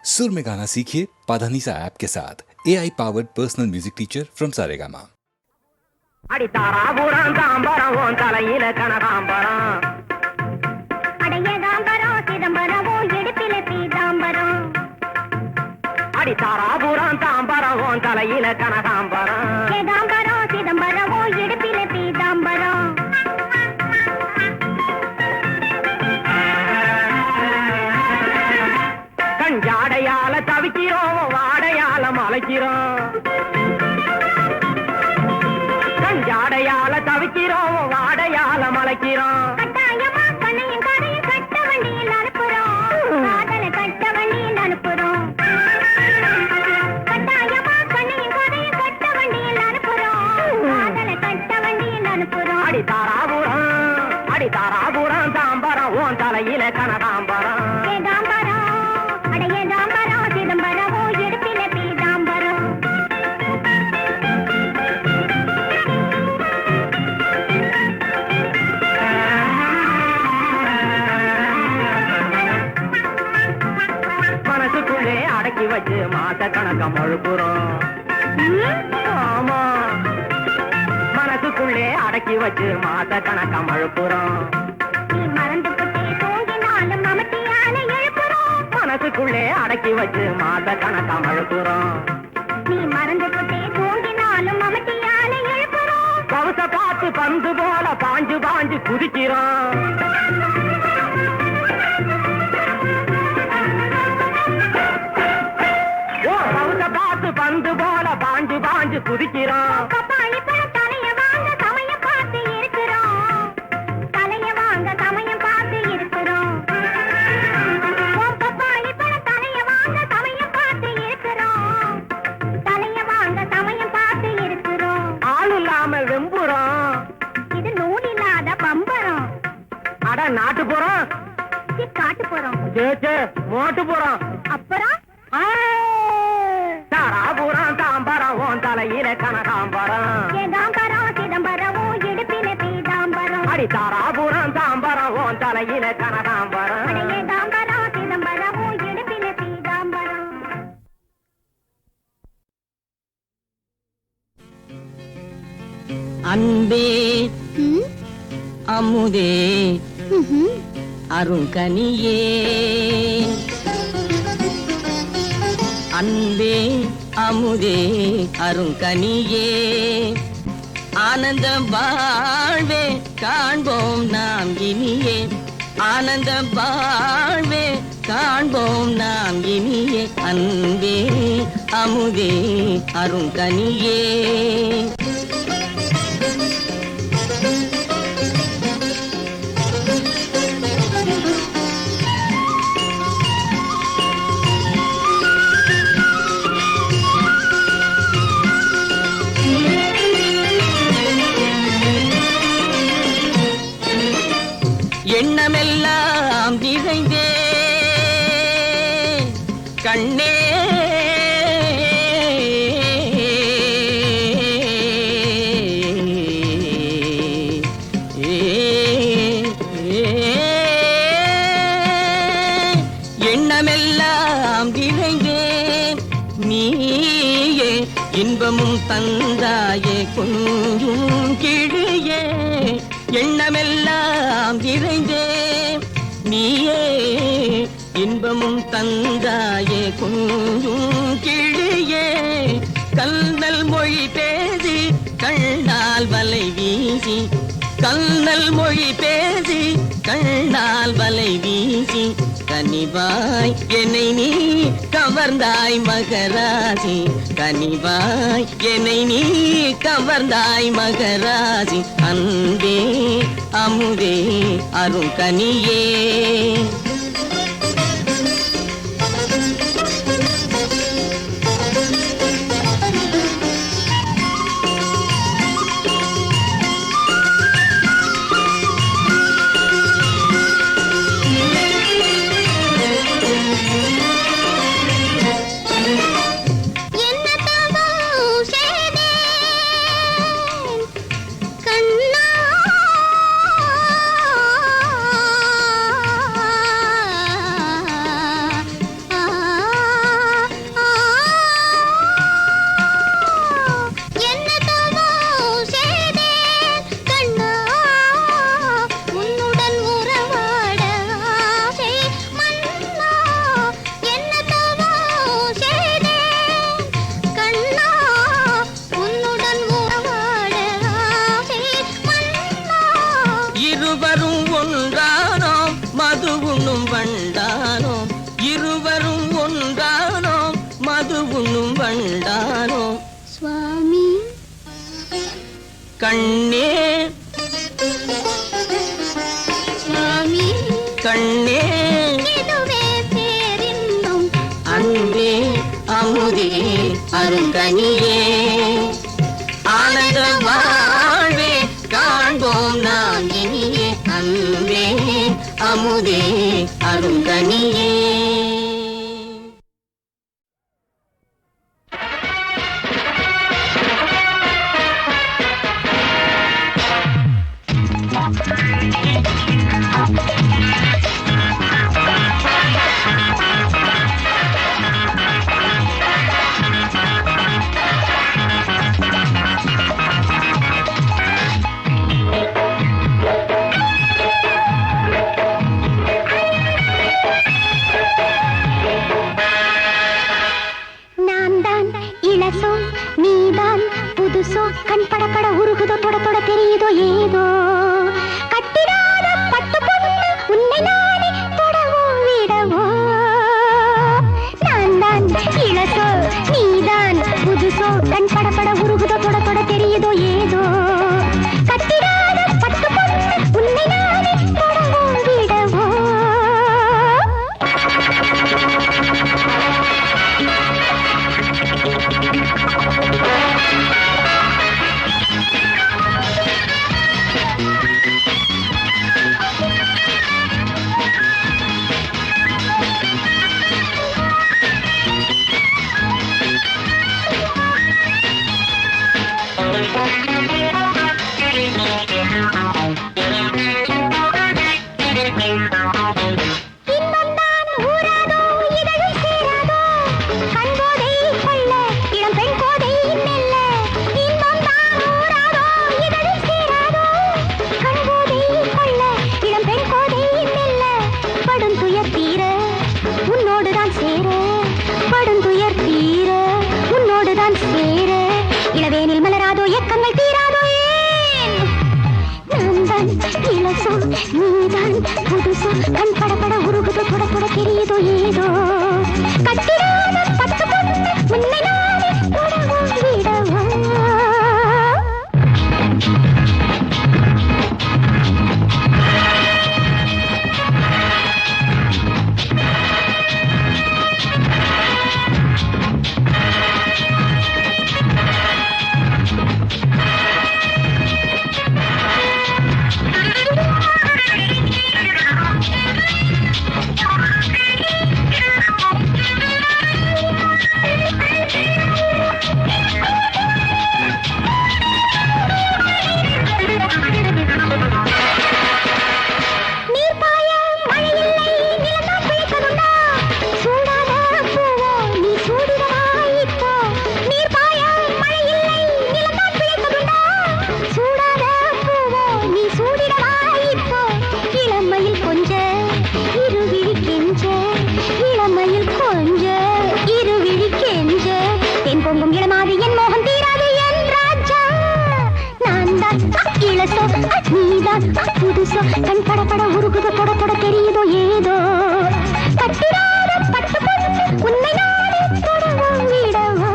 सुर में गाना सीखिए पाधानीसा ऐप के साथ AI powered personal music teacher from Saregama. அடி தாராபுரம் தாம்பரம் உன் தலையில கனகாம்பரம் அடைய தாம்பரம் சிதம்பரம் இடுப்பில பீதாம்பரம் அடி தாராபுரம் தாம்பரம் உன் தலையில கனகாம்பரம் ஏதாம்பரம் சிதம்பரம் இடுப்பில பீதாம்பரம் கஞ்சாடையால தவிக்கிறோம் வாடையால மலைக்கிறோம் கஞ்சாடையால தவிக்கிறோம் வாடையால மலைக்கிறோம் கட்டாயமா கண்ணையும் கரையும் கட்ட வண்டியில் அனுப்புறோம் காதலை கட்ட வண்டியில் அனுப்புறோம் கட்டாயமா கண்ணையும் கரையும் கட்ட வண்டியில் அனுப்புறோம் காதலை கட்ட வண்டியில் அனுப்புறோம் அடி தாராபுரம் தாம்பரம் உன் தலையில கனகாம்பரம் ஏதாம்பரம் அடைய தாம்பரம் சிதம்பரம் இடுப்பில பீதாம்பரம் மனசுக்குள்ளே அடக்கி வச்சு மாச கணக்கம் அழுப்புறோம் ஆமா மனசுக்குள்ளே அடக்கி வச்சு மாச கணக்கம் அழுப்புறோம் நீ மறந்து போட்டே தூங்கினாலும் மமட்டியால எழுப்புறோம் மனசுக்குள்ளே அடக்கி வச்சு மாச கணக்கம் அழுப்புறோம் நீ மறந்து போட்டே தூங்கினாலும் மமட்டியால எழுப்புறோம் கவுச பார்த்து பந்து போல பாஞ்சு பாஞ்சு குதிக்கிறோம் கவுச பார்த்து பந்து போல பாஞ்சு பாஞ்சு குதிக்கிறோம் பப்பாளி பழம் தலைய வாங்க சமயம் பார்த்து இருக்கிறோம் தலைய வாங்க சமயம் பார்த்து இருக்கிறோம் பப்பாளி பழம் தலைய வாங்க சமயம் பார்த்து இருக்கிறோம் தலைய வாங்க சமயம் பார்த்து இருக்கிறோம் ஆள் இல்லாம வெம்புறோம் இது நூல் இல்லாத பம்பரம் அட நாட்டு போறோம் காட்டு போறோம் சேச்சே மோட்டு போறோம் அப்புறம் தாராபுரம் தாம்பரம் உன் தலையில கனகாம்பரம் ஏதாம்பரம் சிதம்பரம் இடுப்பில பீதாம்பரம் அடி தாராபுரம் தாம்பரம் உன் தலையில கனகாம்பரம் அடைய தாம்பரம் சிதம்பரம் இடுப்பில பீதாம்பரம் அன்பே அமுதே அருங்கனியே அன்பே அமுதே அருங்கனியே ஆனந்த வாழ்வே காண்போம் நாம் இனியே ஆனந்த வாழ்வே காண்போம் நாம் இனியே அன்பே அமுதே அருங்கனியே எண்ணமெல்லாம் நிறைந்தே கண்ணே எண்ணமெல்லாம் நிறைந்தேன் நீயே இன்பமும் தந்தாயே கொஞ்சம் கிழியே எண்ணமெல்லாம் நிறைந்தே நீயே இன்பமும் தந்தாயே கொஞ்சம் கிழியே கல்நல் மொழி பேசி கண்ணால் வலை வீசி கல்நல் மொழி பேசி கண்ணால் வலை வீசி கனிவாய் என்னை நீ கவர்ந்தாய் மகராசி கனிவாய் என்னை நீ கவர்ந்தாய் மகராசி அன்பே அமுதே அருங்கனியே கண்ணா கண்ணே சுவாமி கண்ணே இதுவே பேரின்பம் அன்பே அமுதே அருங்கனியே ஆனந்த வாழ்வே காண்போம் நாம் இனியே அன்பே அமுதே அருங்கனியே. கண் படப்பட உருகுதோ தொட தொட தெரியுதோ ஏதோ கட்டிடாத பட்டு பொண்ணு உன்னை நானே தொடவோ விடவோ நான் தான் இளசோ நீதான் புதுசோ கண் படப்பட உருகுதோ தொட தொட தெரியுதோ ஏதோ கட்டிடாத பட்டு பொண்ணு உன்னை நானே தொடவோ விடவோ இளவேனில் மலராதோ எக்கங்கள் தீராதோ ஏன் நீதான் புதுசோ கண் படப்பட உருகுதோ தொட தொட தெரியுதோ ஏதோ கட்டிடாத பட்டு பொண்ணு உன்னை நானே தொடவோ விடவோ புதுசோ கண் படப்பட உருகுதோ தொட தொட தெரியுதோ ஏதோ கட்டிடாத பட்டு பொண்ணு உன்னை நானே தொடவோ விடவோ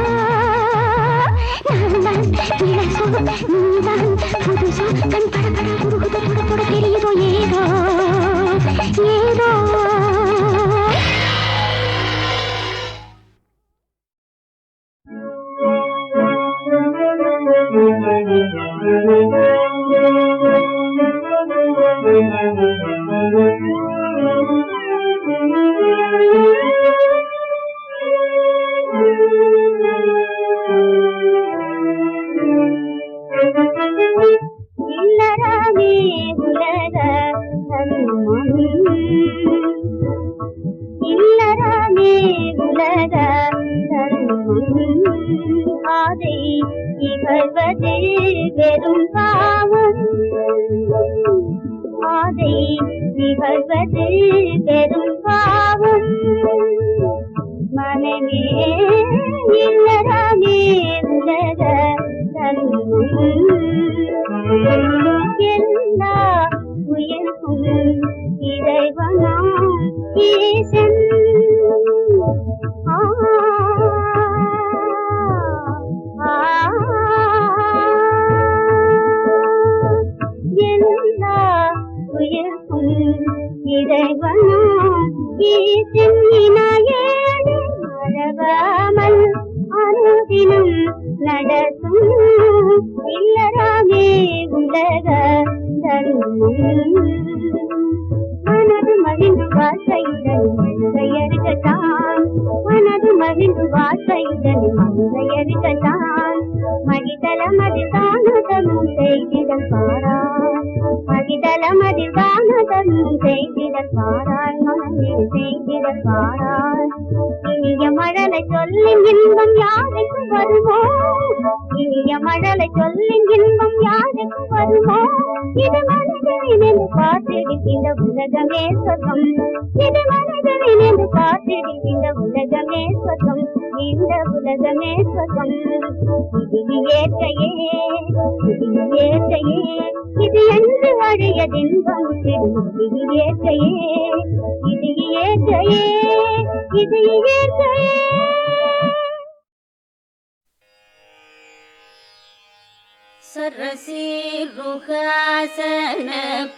நான் தான் இளசோ நீதான் புதுசோ கண் படப்பட உருகுதோ தொட தொட தெரியுதோ ஏதோ ஏதோ இல்லறமே உலக இல்லறமே உலக அதை இகழ்வது பெரும் பாவம் அதை இகழ்வது பெரும் பாவம் மனமே இல்லறமே உலக எல்லா உயிர்க்கும் இறைவனாம் ஈசன் செய்திடல் பாராய் மகிதலம் அதில் வானதம் செய்திடல் பாராய் மனமே செய்திடல் பாராய் இனிய மழலை சொல்லின் இன்பம் யாருக்கு வருமோ இனிய மழலை சொல்லின் இன்பம் யாருக்கு வருமோ இது மனதில் என்று பார்த்திடு இந்த உலகமே சொர்க்கம் இது மனதில் என்று பார்த்திடு இந்த உலகமே சொர்க்கம் இந்த உலகமே சொர்க்கம் இது இயற்கையே இது இயற்கையே இது என்று அழியதின்பம் இது இயற்கையே இது இயற்கையே இது இயற்கையே सरसी रुहासन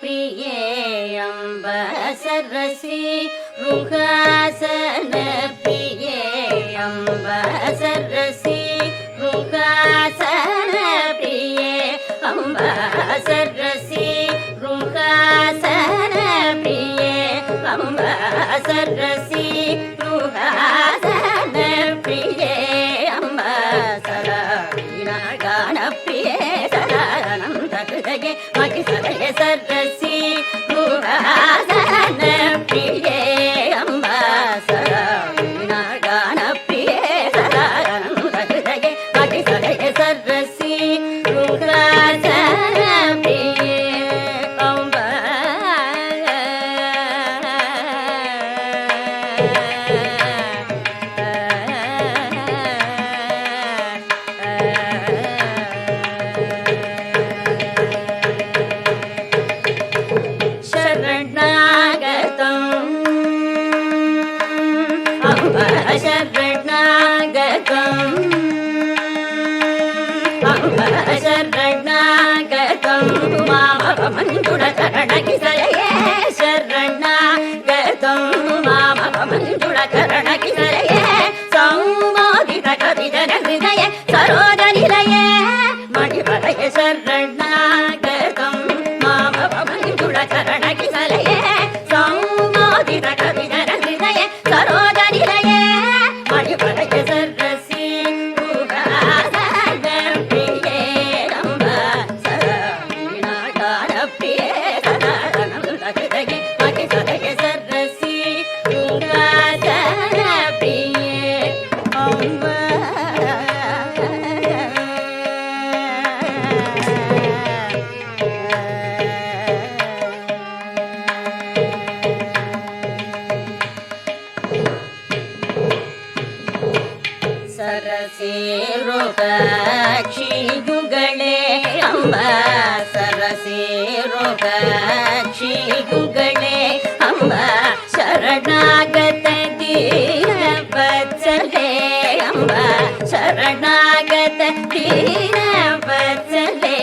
प्रिये अम्ब सरसी रुहासन प्रिये अम्ब सरसी रुहासन प्रिये अम्ब सरसी रुहासन प्रिये अम्ब सरसी रुहासन प्रिये अम्ब सरा गान प्रिये मगि सदय सरसी रुहासन प्रिये अम्ब सरा गान प्रिये सदानन्दय मगि सदय सरसी रुहासन प्रिये अम्ब शरणागतं मामवमञ्जुळकरणकिसलये शरणागतं मामवमञ्जुळकरणकिसलये सौमोदितकविजनहृदये सरोजनिलये मणिपतये शरणागतं मामवमञ्जुळकरणकिसलये सौमोदितकविजनहृदये सरोजनिलये मणिपतये सरसी सरसेरुपक्षियुगळे अम्ब सरसेरुपक्षियुगळे अम्ब शरणागत दीनवत्सले अम्ब शरणागत दीनवत्सले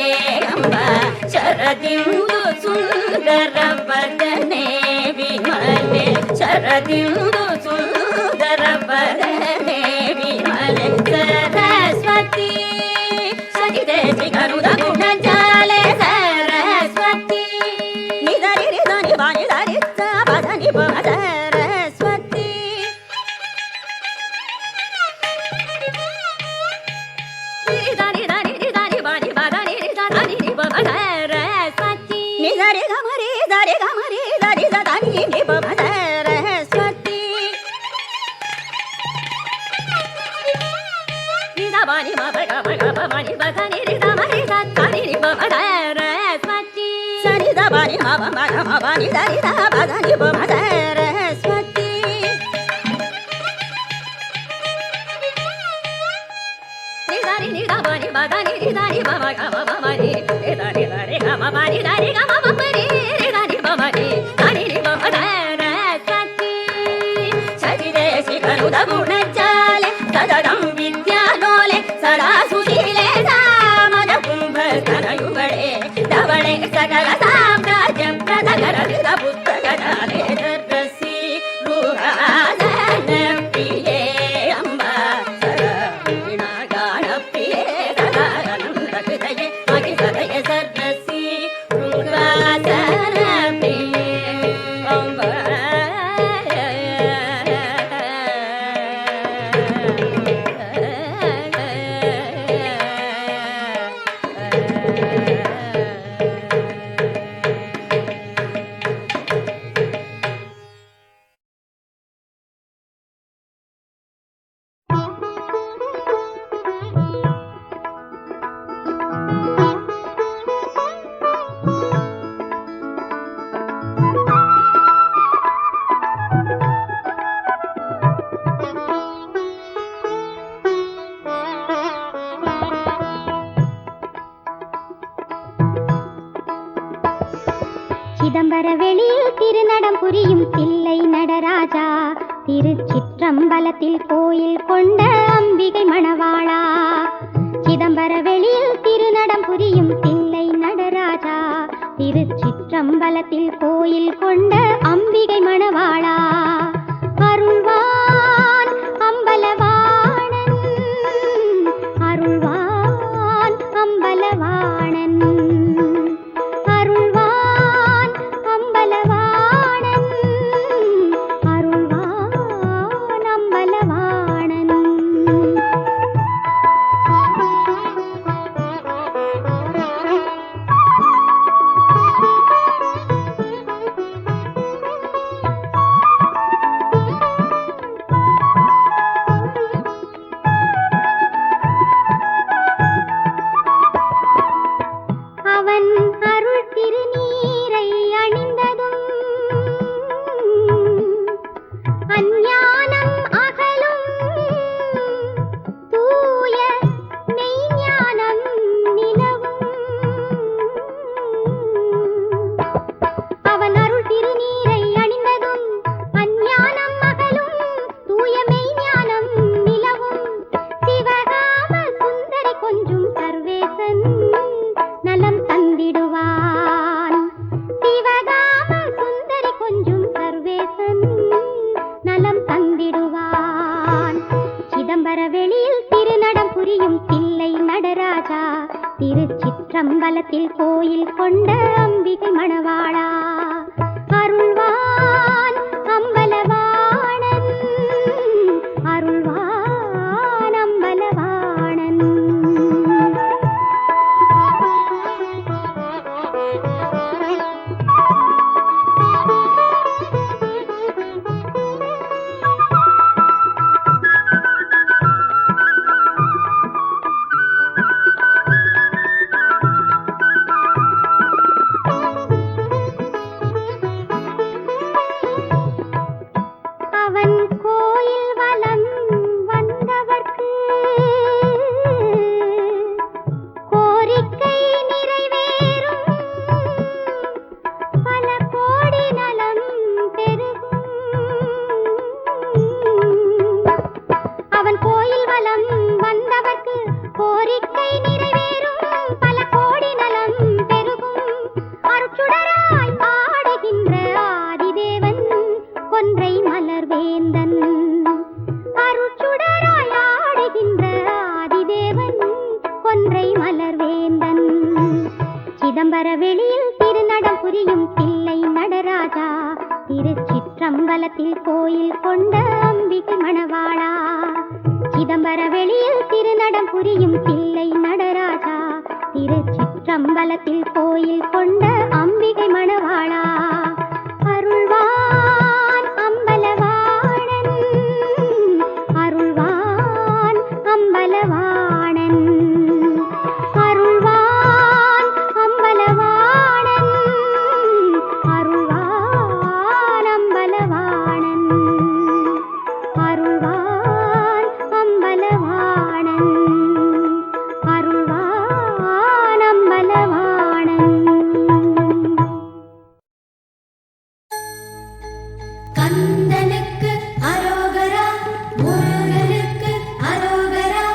अम्ब शरदिन्दु सुन्दर वदने विमले शरदिन्दु सुन्दर वदने विमले सरस्वती सरिदेशि गरुड गुणजाले सरस्वती निधरि निधनि वाणि धरि पदनि पम सरस्वती निधनि धनि निधनि वाणि पदनि धनि पम सरस्वती निधरि गमरि धरि गमरि धरि धनि पम Saraswati Bani ma ba ga ma bani ba ga ni da ma ni da ta ni ba ma da Saraswati Sani da bani ma ba ga ma bani da ni da ba ga ni ba ma da Saraswati Ni da ni da bani ba ga ni da ni ba ma ga ma ba ni da ni ga ma ba ni da ni ga ma ba ni da ni ba ma ni da ni ba ma da Saraswati Sadi de si kanu da guna jale sadadam vidyalole सदा सुशीले सामद कुंभ स्तनयुगळे धवळे सकल साम्राज्य प्रदगरविद पुस्तकजाले Cersei रुहासन प्रिये अम्ब सरा गान प्रिये सदानन्द हृदये मगि सदये Cersei रुहासन प्रिये अम्ब சிதம்பர வெளியில் திருநடம் புரியும் தில்லை நடராஜா, திருச்சிற்றம்பலத்தில் கோயில் கொண்ட அம்பிகை மணவாளா. சிதம்பர வெளியில் திருநடம் புரியும் தில்லை நடராஜா, திருச்சிற்றம்பலத்தில் கோயில் கொண்ட அம்பிகை மணவாளா. அருள்வான் அம்பலவாணன், அருள்வான் அம்பலவாணன், அருள்வான் அம்பலவாணன், அருள்வான் அம்பலவாணன். அவன் அருள் திருநீரை அணிந்ததும் அஞ்ஞானம் அகலும், தூய மெய்ஞானம் நிலவும். அவன் அருள் திருநீரை அணிந்ததும் அஞ்ஞானம் அகலும், தூய மெய்ஞானம் நிலவும். சிவகாம சுந்தரி கொஞ்சும் சர்வேசன் நலம் தந்திடுவான், சிவகாம சுந்தரி கொஞ்சும் சர்வேசன் நலம் தந்திடுவான். சிதம்பர வெளியில் திருநடம் புரியும் தில்லை நடராஜா, திருச்சிற்றம்பலத்தில் கோயில் கொண்ட அம்பிகை மணவாளா. அருள்வான் அம்பலவாணன், அருள்வான் அம்பலவாணன். அவன் கோயில் வலம் வந்தவர்க்கு கோரிக்கை நிறைவேறும், பல கோடி நலம் பெருகும். அவன் கோயில் வலம் வந்தவர்க்கு கோரிக்கை நிறைவேறும், பல கோடி நலம் பெருகும். அருட்சுடராய் ஆடுகின்ற ஆதிதேவன் கொன்றை மலர்வேந்தன், அருட்சுடராய் ஆடுகின்ற ஆதிதேவன் கொன்றை மலர்வேந்தன். சிதம்பர வெளியில் திருநடம் புரியும் தில்லை நடராஜா, திருச்சிற்றம்பலத்தில் கோயில் கொண்ட அம்பிகை மணவாளா. சிதம்பர வெளியில் திருநடம் புரியும் தில்லை நடராஜா, திருச்சிற்றம்பலத்தில் கோயில் கொண்ட அம்பிகை மணவாளா. அருள்வான் அம்பலவாணன், அருள்வான் அம்பலவாணன், அருள்வான் அம்பலவாணன், அருள்வான் அம்பலவாணன், அருள்வான் அம்பலவாணன், அருள்வான் அம்பலவாணன். கந்தனுக்கு அரோகரா, முருகனுக்கு அரோகரா,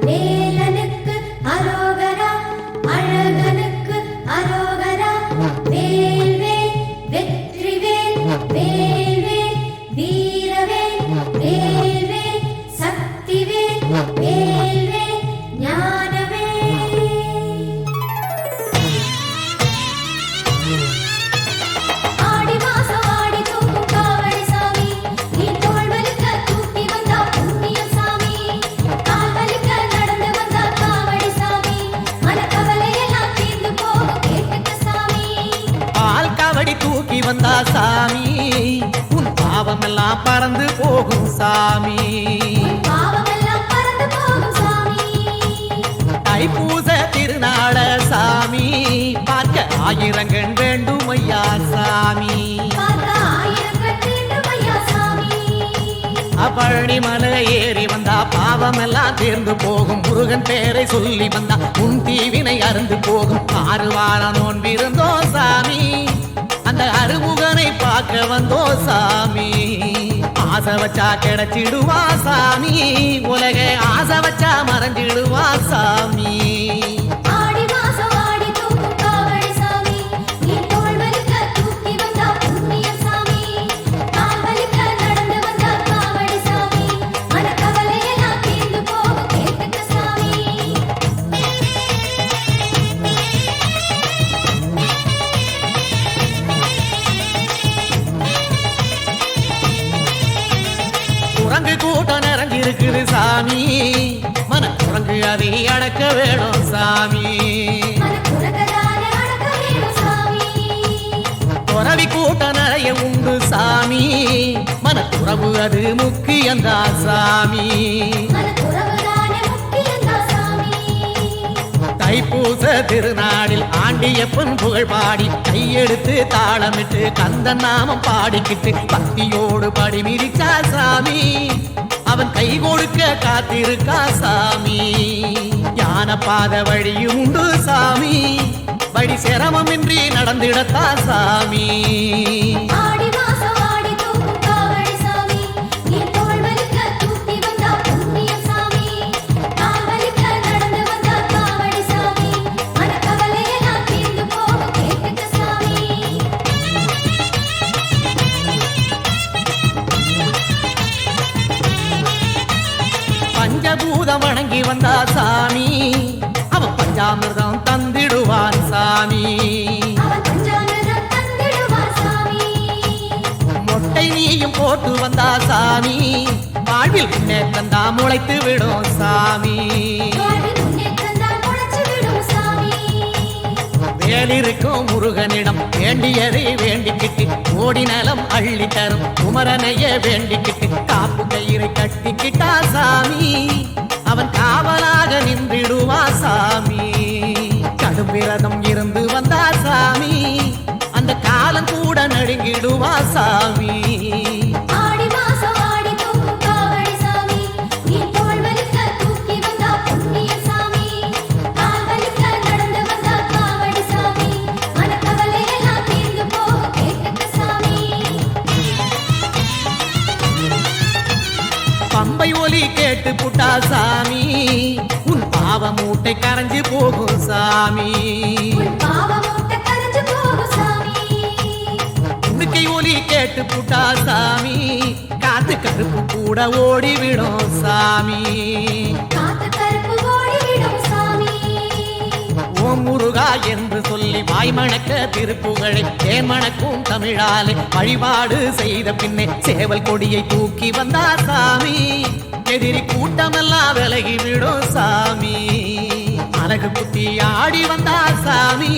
வேலனுக்கு அரோகரா, அழகனுக்கு அரோகரா. வேல்வேல் வெற்றிவேல், வேல்வேல் வீரவேல், வேல்வேல் சக்திவேல், வேல்வேல் ஞானவேல். ஆடி மாசம் ஆடி தூக்கும் காவடி சாமி, நீ தோள் வலிக்க தூக்கி வந்தா புண்ணியம் சாமி. கால் வலிக்க நடந்து வந்தா காவடி சாமி, மனக்கவலையெல்லாம் தீர்ந்து போகும் கேட்டுக்க சாமி. பால் காவடி தூக்கி வந்தா சாமி, உன் பாவமெல்லாம் பறந்து போகும் சாமி. பாவமெல்லாம் பறந்து போகும் சாமி. தைப்பூச திருநாள சாமி, பார்க்க ஆயிரங்கண் வேண்டும் ஐயா சாமி. பார்க்க ஆயிரம் கட்டேண்டும் ஐயா சாமி. பழனி மலை ஏறி வந்தா பாவமெல்லாம் தேர்ந்து போகும். முருகன் பேரை சொல்லி வந்தா உன் தீவினை அருந்து போகும். 6 வாரம் நோன்பிருந்தோம் சாமி, அந்த அருமுகனை பார்க்க வந்தோ சாமி ஆசை வச்சா கிடைச்சிடுவா சாமி உலக ஆசை வச்சா மறைஞ்சிடுவா சாமி ஆடி மாசம் ஆடி தூக்கும் காவடி சாமி நீ தோள் வலிக்க தூக்கி வந்தா புண்ணியம் சாமி கால் வலிக்க நடந்து வந்தா காவடி சாமி மன கவலையெல்லாம் தீர்ந்து போகும் கேட்டுக்க சாமி குரங்கு கூட்டம் நிறைஞ்சிருக்குது சாமி மன குரங்கு அதை அடக்க வேணும் சாமி மன குரங்கதான அடக்க வேணும் சாமி துறவி கூட்டம் நிறைய உண்டு சாமி மன துறவு அது முக்கியந்தா சாமி மன குரங்கதான முக்கியந்தா சாமி தைப்பூச திருநாளில் ஆண்டியப்பன் புகழ் பாடி கையெடுத்து தாளமிட்டு கந்த நாமம் பாடிக்கிட்டு பக்தியோடு படி மிதிச்சா சாமி அவன் கை கொடுக்க காத்திருக்கா சாமி ஞான பாத வழியும் உண்டு சாமி வழி சிரமமின்றி நடந்திடத்தா சாமி ஆடி மாசம் ஆடி தூக்கும் காவடி சாமி நீ தோள் வலிக்க தூக்கி வந்தா புண்ணியம் சாமி கால் வலிக்க நடந்து வந்தா காவடி சாமி மன கவலையெல்லாம் தீர்ந்து போகும் கேட்டுக்க சாமி பஞ்சபூதம் வணங்கி வந்தா சாமி அவன் பஞ்சாமிர்தம் தந்திடுவான் சாமி அவன் பஞ்சாமிர்தம் தந்திடுவான் சாமி மொட்டை நீயும் போட்டு வந்தா சாமி வாழ்வில் முன்னேற்றம் தான் முளைத்து விடும் சாமி வாழ்வில் முன்னேற்றம் தான் முளைச்சு விடும் சாமி வேலிருக்கும் முருகனிடம் வேண்டியதை வேண்டிக்கிட்டு கோடி நலம் அள்ளி தரும் குமரனைய வேண்டிக்கிட்டு காப்பு கயிறை கட்டிக்கிட்டா சாமி அவன் காவலாக நின்றிடுவா சாமி கடும் விரதம் இருந்து வந்தா சாமி அந்த காலம் கூட நடுங்கிடுவா சாமி ஆடி மாசம் ஆடி தூக்கும் காவடி சாமி நீ தோள் வலிக்க தூக்கி வந்தா புண்ணியம் சாமி கால் வலிக்க நடந்து வந்தா காவடி சாமி மன கவலையெல்லாம் தீர்ந்து போகும் கேட்டுக்க சாமி பம்பை ஒலி கேட்டு புட்டா சாமி உன் பாவ மூட்டை கரைஞ்சு போகும் சாமி உன் பாவ மூட்டை கரைஞ்சு போகும் சாமி உடுக்கை ஒலி கேட்டு புட்டா சாமி காத்து கருப்பு கூட ஓடிவிடும் சாமி காத்து கருப்பு ஓடிவிடும் சாமி ஓம் முருகா என்று சொல்லி வாய்மணக்க திருப்புகழை தேமணக்கும் தமிழாலே வழிபாடு செய்த பின்னே சேவல் கொடியை தூக்கி வந்தா சாமி எதிரி கூட்டமெல்லாம் விலகி விடும் சாமி அழகு குத்தி ஆடி வந்தா சாமி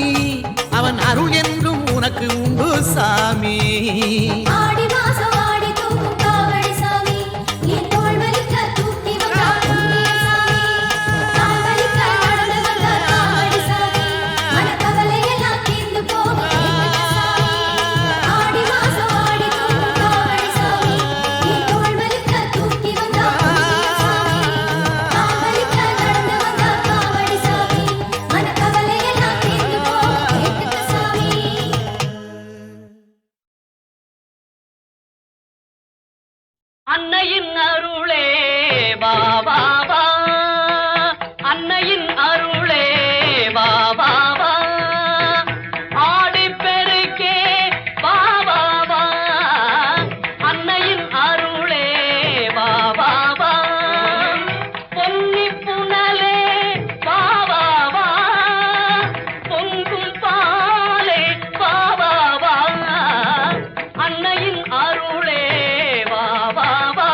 அவன் அருள் என்றும் உனக்கு உண்டு சாமி ஆடி மாசம் ஆடி தூக்கும் காவடி சாமி நீ தோள் வலிக்க தூக்கி வந்தா புண்ணியம் சாமி கால் வலிக்க நடந்து வந்தா காவடி சாமி மன கவலையெல்லாம் தீர்ந்து போகும் கேட்டுக்க சாமி ஆடி மாசம் ஆடி தூக்கும் காவடி சாமி நீ தோள் வலிக்க தூக்கி வந்தா புண்ணியம் சாமி கால் வலிக்க நடந்து வந்தா காவடி சாமி மன கவலையெல்லாம் தீர்ந்து போகும் கேட்டுக்க சாமி அன்னையின் அருளே பாபா அன்னையின் அருளே பாபா ஆடி பெருக்கே பாபா அன்னையின் அருளே பாபா பொன்னி புனலே பாபா பொங்கும் பாலே பாபா அன்னையின் அருளே பாபா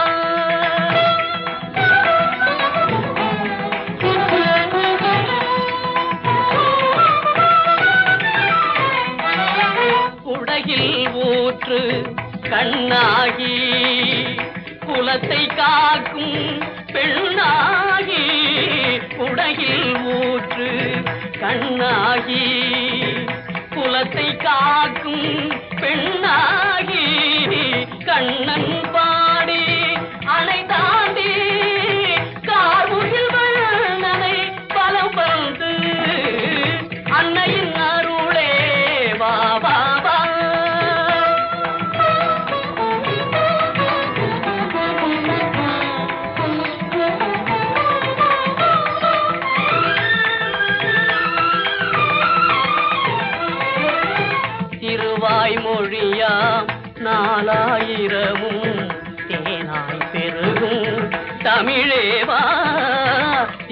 குடையில் ஊற்று கண்ணாகி குலத்தை காக்கும் பெண்ணாகி குடையில் ஊற்று கண்ணாகி குலத்தை காக்கும் பெண்ணாகி கண்ணன் பாடி அணை தாண்டி கார்முகில் வண்ணனை பலம் வந்து அன்னையின் அருளே பாபா நாலாயிரமும் தேனாய் பெருகும் தமிழேவா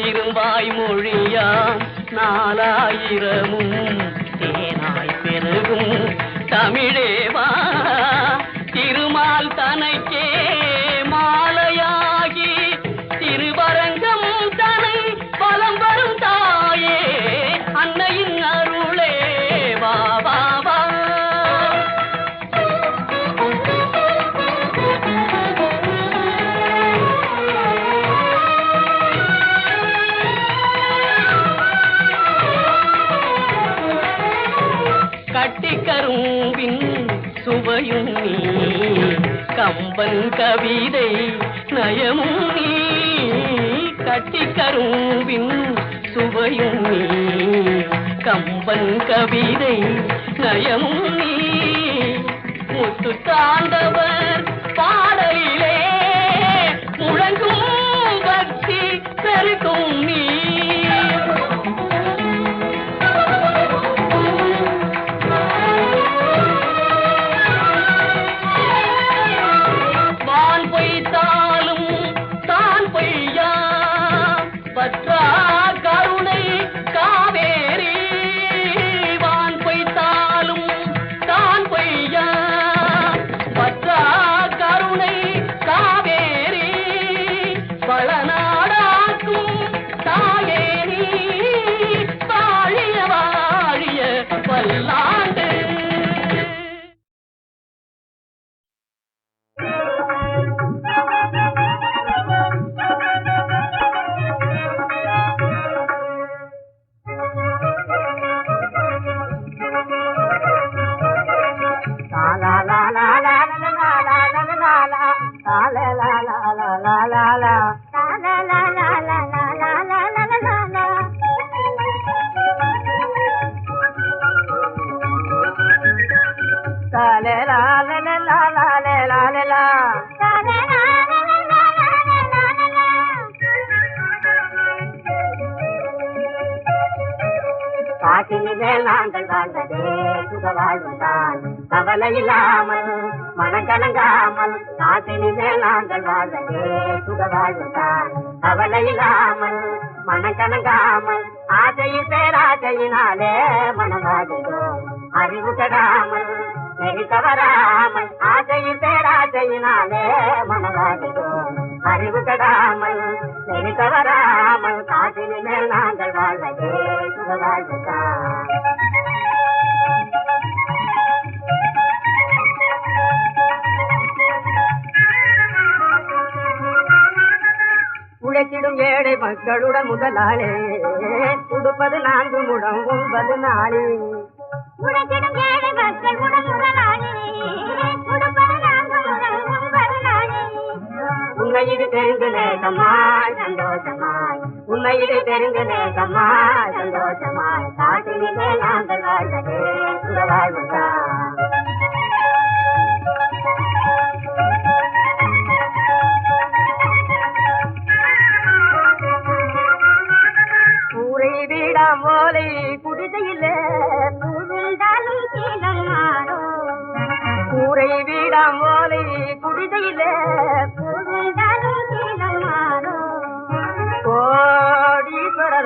இருவாய் மொழியாம் நாலாயிரமும் தேனாய் பெருகும் தமிழேவா திருமால் தனக்கே மாலையாகி திருவரங்கம் தனை பலம் வரும் தாயே அன்னையின் அருளே வா வா வா கட்டிக்கரும்பின் சுவையும் நீ கம்பன் கவிதை நயமும் நீ கட்டிக்கரும்பின் சுவையும் நீ கம்பன் கவிதை நயமும் நீ முத்து தாண்டவர் பாடலிலே முழங்கும் பக்தி பெருக்கும் நீ பற்றா கருணை காவேரி வான் பொய்த்தாலும் தான் பொய்யா பற்றா கருணை காவேரி பழநாடாக்கும் தாயேரி வாழிய வாழிய பல்லாண்டு காட்டினிலே நாங்கள் வாழ்ந்ததே சுக வாழ்வுதான் கவலை இல்லாமல் மனங்கலங்காமல் காட்டினிலே நாங்கள் வாழ்ந்ததே சுக வாழ்வுதான் கவலை இல்லாமல் மனங்கலங்காமல் ஆசையின் பேராசையினாலே மனவாதிதோம் அறிவு கெடாமல் நெறி தவறாமல் ஆசையின் பேராசையினாலே மனவாதிதோம் அறிவு கெடாமல் நெறி தவறாமல் காட்டினிலே நாங்கள் வாழ்ந்ததே சுக வாழ்வுதான் உழைத்திடும் ஏழை மக்களுடன் முதலாளே உடுப்பது 4 முழம் 9 நாளே உழைத்திடும் ஏழை மக்களுடன் முதலாளே உடுப்பது 4 முழம் 9 நாளே உண்மையிடு தெரிந்து நேசமாய் சந்தோஷமாய் உண்மையிடு தெரிந்து நேசமாய் சந்தோஷமாய் காட்டினிலே நாங்கள் வாழ்ந்ததே சுக வாழ்வுதான் போலே குடிசையிலே புகுந்தாலும் சீலம் மாறும் கூரை வீடாம் போலே குடிசையிலே புகுந்தாலும் சீலம் மாறும் கோடீஸ்வரரோடுதான்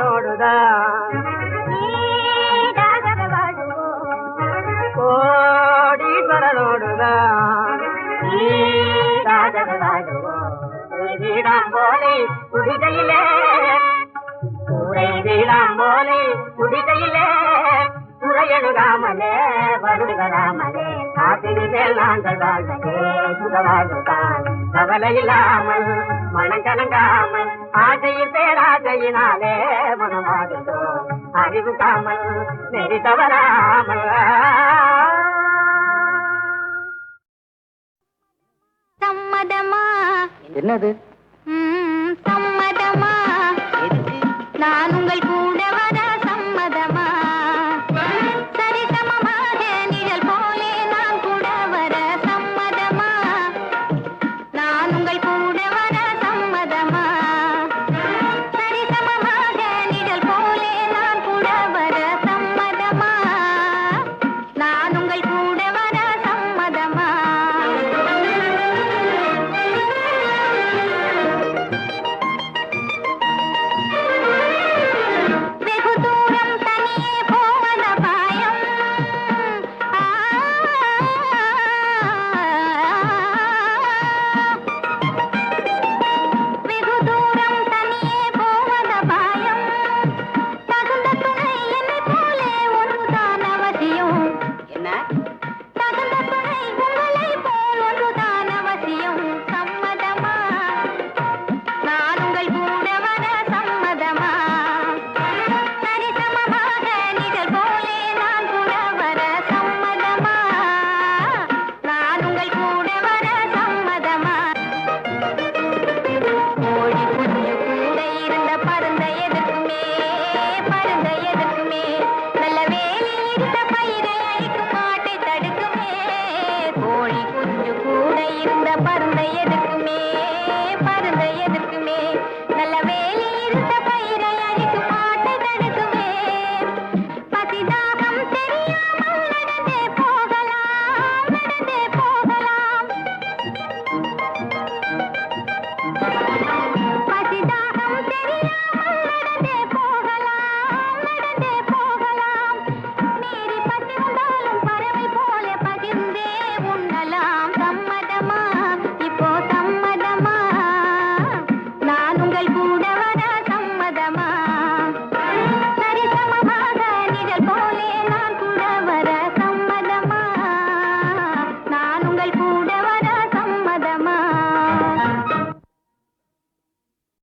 கோடீஸ்வரரோடுதான் வீடாம் போலே குடிசையிலே வீடாம் போலே குடிசையிலே துறையெழுகாமலே வருடுகளாமலே காட்டினிலே நாங்கள் வாழ்ந்ததே சுக வாழ்வுதான் கவலை இல்லாமல் மனங்கலங்காமல் ஆசையில் பேராசையினாலே மனமாடுதோம் அறிவு காமல் நெறி தவறாமல் சம்மதமா என்னது